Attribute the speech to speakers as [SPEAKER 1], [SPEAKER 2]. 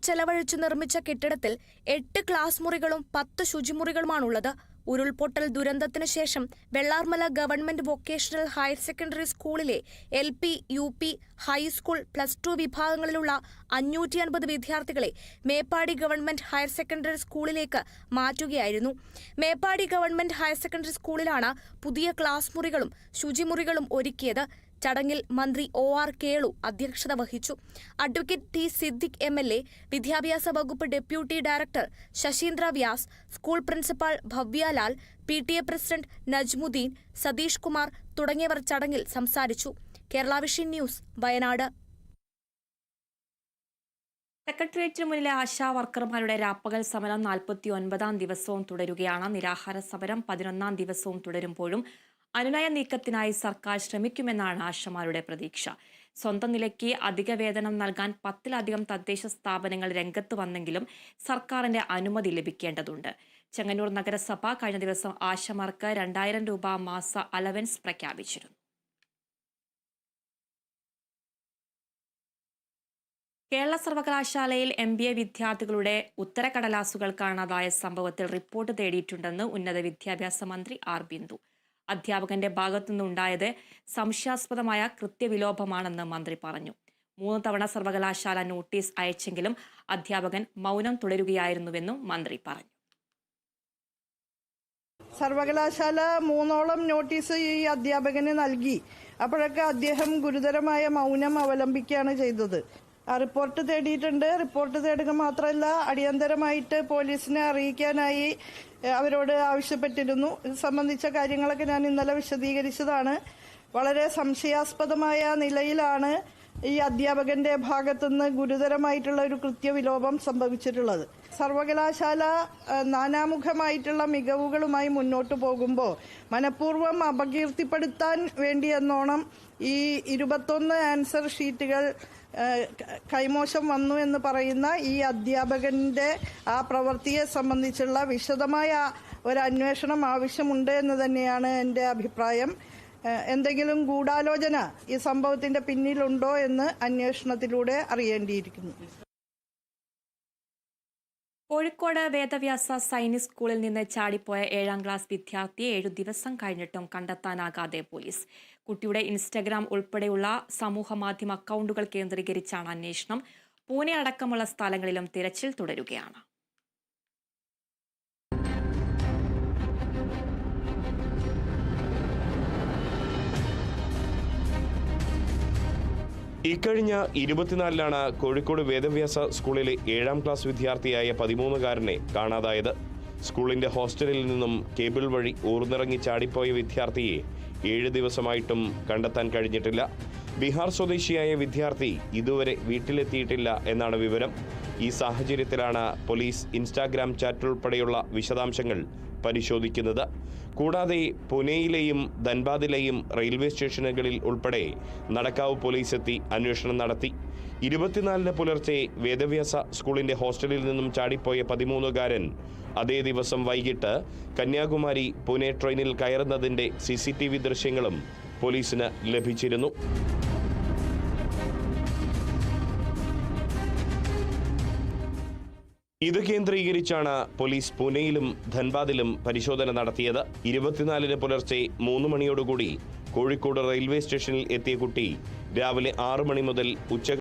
[SPEAKER 1] ചെലവഴിച്ചു നിർമ്മിച്ച കെട്ടിടത്തിൽ 8 ക്ലാസ് മുറികളും 10 ശുചിമുറികളുമാണുള്ളത്. ഉരുൾപൊട്ടൽ ദുരന്തത്തിനു ശേഷം Vellarmala government vocational higher secondary സ്കൂളിലെ LP, UP, ഹൈസ്കൂൾ, +2 വിഭാഗങ്ങളിലുള്ള 550 വിദ്യാർത്ഥികളെ മേപ്പാടി ഗവൺമെന്റ് ഹയർ സെക്കൻഡറി സ്കൂളിലേക്ക് മാറ്റുകയായിരുന്നു. മേപ്പാടി ഗവൺമെന്റ് ഹയർ സെക്കൻഡറി സ്കൂളിലാണ് പുതിയ ക്ലാസ് മുറികളും ശുചിമുറികളും ഒരുക്കിയത്. ചടങ്ങിൽ മന്ത്രി OR കേളു അധ്യക്ഷത വഹിച്ചു. Advocate T. സിദ്ദിഖ് MLA, വിദ്യാഭ്യാസ വകുപ്പ് deputy director Saseendra Vyas, school principal Bhavyalal, PTA president Najmuddin, Satheesh Kumar തുടങ്ങിയവർ ചടങ്ങിൽ സംസാരിച്ചു. Kerala vision news, Wayanad.
[SPEAKER 2] സെക്രട്ടേറിയറ്റിന് മുന്നിലെ ആശാ വർക്കർമാരുടെ രാപ്പകൽ സമരം 49ാം ദിവസവും തുടരുകയാണ്. നിരാഹാര സമരം 11ാം ദിവസവും തുടരുമ്പോഴും അനുനയ നീക്കത്തിനായി സർക്കാർ ശ്രമിക്കുമെന്നാണ് ആശമാരുടെ പ്രതീക്ഷ. സ്വന്തം നിലയ്ക്ക് അധിക വേതനം നൽകാൻ 10-ലധികം തദ്ദേശ സ്ഥാപനങ്ങൾ രംഗത്ത് വന്നെങ്കിലും സർക്കാരിന്റെ അനുമതി ലഭിക്കേണ്ടതുണ്ട്. ചെങ്ങന്നൂർ നഗരസഭ കഴിഞ്ഞ ദിവസം ആശമാർക്ക് 2000 രൂപ മാസ അലവൻസ് പ്രഖ്യാപിച്ചിരുന്നു. കേരള സർവകലാശാലയിൽ MBA വിദ്യാർത്ഥികളുടെ ഉത്തരക്കടലാസുകൾ കാണാതായ സംഭവത്തിൽ റിപ്പോർട്ട് തേടിയിട്ടുണ്ടെന്ന് ഉന്നത വിദ്യാഭ്യാസ മന്ത്രി R. ബിന്ദു. അധ്യാപകന്റെ ഭാഗത്തുനിന്നുണ്ടായത് സംശയാസ്പദമായ കൃത്യവിലോപമാണെന്ന് മന്ത്രി പറഞ്ഞു. 3 തവണ സർവകലാശാല നോട്ടീസ് അയച്ചെങ്കിലും അധ്യാപകൻ മൗനം തുടരുകയായിരുന്നുവെന്നും മന്ത്രി പറഞ്ഞു.
[SPEAKER 3] സർവകലാശാല 3ഓളം നോട്ടീസ് ഈ അധ്യാപകന് നൽകി. അപ്പോഴൊക്കെ അദ്ദേഹം ഗുരുതരമായ മൗനം അവലംബിക്കുകയാണ് ചെയ്തത്. റിപ്പോർട്ട് തേടിയിട്ടുണ്ട്. റിപ്പോർട്ട് തേടുക മാത്രമല്ല, അടിയന്തരമായിട്ട് പോലീസിനെ അറിയിക്കാനായി അവരോട് ആവശ്യപ്പെട്ടിരുന്നു. ഇത് സംബന്ധിച്ച കാര്യങ്ങളൊക്കെ ഞാൻ ഇന്നലെ വിശദീകരിച്ചതാണ്. വളരെ സംശയാസ്പദമായ നിലയിലാണ് ഈ അധ്യാപകന്റെ ഭാഗത്തുനിന്ന് ഗുരുതരമായിട്ടുള്ള ഒരു കൃത്യവിലോപം സംഭവിച്ചിട്ടുള്ളത്. സർവകലാശാല നാനാമുഖമായിട്ടുള്ള മികവുകളുമായി മുന്നോട്ട് പോകുമ്പോൾ മനഃപൂർവ്വം അപകീർത്തിപ്പെടുത്താൻ വേണ്ടി എന്നോണം ഈ 21 ആൻസർ ഷീറ്റുകൾ കൈമോശം വന്നു എന്ന് പറയുന്ന ഈ അധ്യാപകന്റെ ആ പ്രവൃത്തിയെ സംബന്ധിച്ചുള്ള വിശദമായ ഒരു അന്വേഷണം ആവശ്യമുണ്ട് എന്ന് തന്നെയാണ് എൻ്റെ അഭിപ്രായം. എന്തെങ്കിലും ഗൂഢാലോചന ഈ സംഭവത്തിന്റെ പിന്നിലുണ്ടോ എന്ന് അന്വേഷണത്തിലൂടെ അറിയേണ്ടിയിരിക്കുന്നു.
[SPEAKER 2] കോഴിക്കോട് വേദവ്യാസ സൈനിക് സ്കൂളിൽ നിന്ന് ചാടിപ്പോയ 7ാം ക്ലാസ് വിദ്യാർത്ഥിയെ 7 ദിവസം കഴിഞ്ഞിട്ടും കണ്ടെത്താനാകാതെ പോലീസ്. കുട്ടിയുടെ ഇൻസ്റ്റഗ്രാം ഉൾപ്പെടെയുള്ള സമൂഹമാധ്യമ അക്കൗണ്ടുകൾ കേന്ദ്രീകരിച്ചാണ് അന്വേഷണം. പൂനെ അടക്കമുള്ള സ്ഥലങ്ങളിലും തിരച്ചിൽ തുടരുകയാണ്.
[SPEAKER 4] ഇക്കഴിഞ്ഞ 24-ലാണ് കോഴിക്കോട് വേദവ്യാസ സ്കൂളിലെ 7ാം ക്ലാസ് വിദ്യാർത്ഥിയായ 13-കാരനെ കാണാതായത്. സ്കൂളിന്റെ ഹോസ്റ്റലിൽ നിന്നും കേബിൾ വഴി ഊർന്നിറങ്ങി ചാടിപ്പോയ വിദ്യാർത്ഥിയെ 7 ദിവസമായിട്ടും കണ്ടെത്താൻ കഴിഞ്ഞിട്ടില്ല. ബീഹാർ സ്വദേശിയായ വിദ്യാർത്ഥി ഇതുവരെ വീട്ടിലെത്തിയിട്ടില്ല എന്നാണ് വിവരം. ഈ സാഹചര്യത്തിലാണ് പോലീസ് ഇൻസ്റ്റാഗ്രാം ചാറ്റ് ഉൾപ്പെടെയുള്ള വിശദാംശങ്ങൾ പരിശോധിക്കുന്നത്. കൂടാതെ പൂനെയിലെയും ധൻബാദിലെയും റെയിൽവേ സ്റ്റേഷനുകളിൽ ഉൾപ്പെടെ നടക്കാവ് പോലീസ് എത്തി അന്വേഷണം നടത്തി. 24-ന് പുലർച്ചെ വേദവ്യാസ സ്കൂളിന്റെ ഹോസ്റ്റലിൽ നിന്നും ചാടിപ്പോയ 13-കാരൻ അതേ ദിവസം വൈകിട്ട് കന്യാകുമാരി പൂനെ ട്രെയിനിൽ കയറുന്നതിന്റെ CCTV ദൃശ്യങ്ങളും പോലീസിന് ലഭിച്ചിരുന്നു. ഇത് കേന്ദ്രീകരിച്ചാണ് പോലീസ് പൂനെയിലും ധൻബാദിലും പരിശോധന നടത്തിയത്. 24-ന് പുലർച്ചെ 3 മണിയോടുകൂടി കോഴിക്കോട് റെയിൽവേ സ്റ്റേഷനിൽ എത്തിയ കുട്ടി രാവിലെ 6 മണി മുതൽ ഉച്ച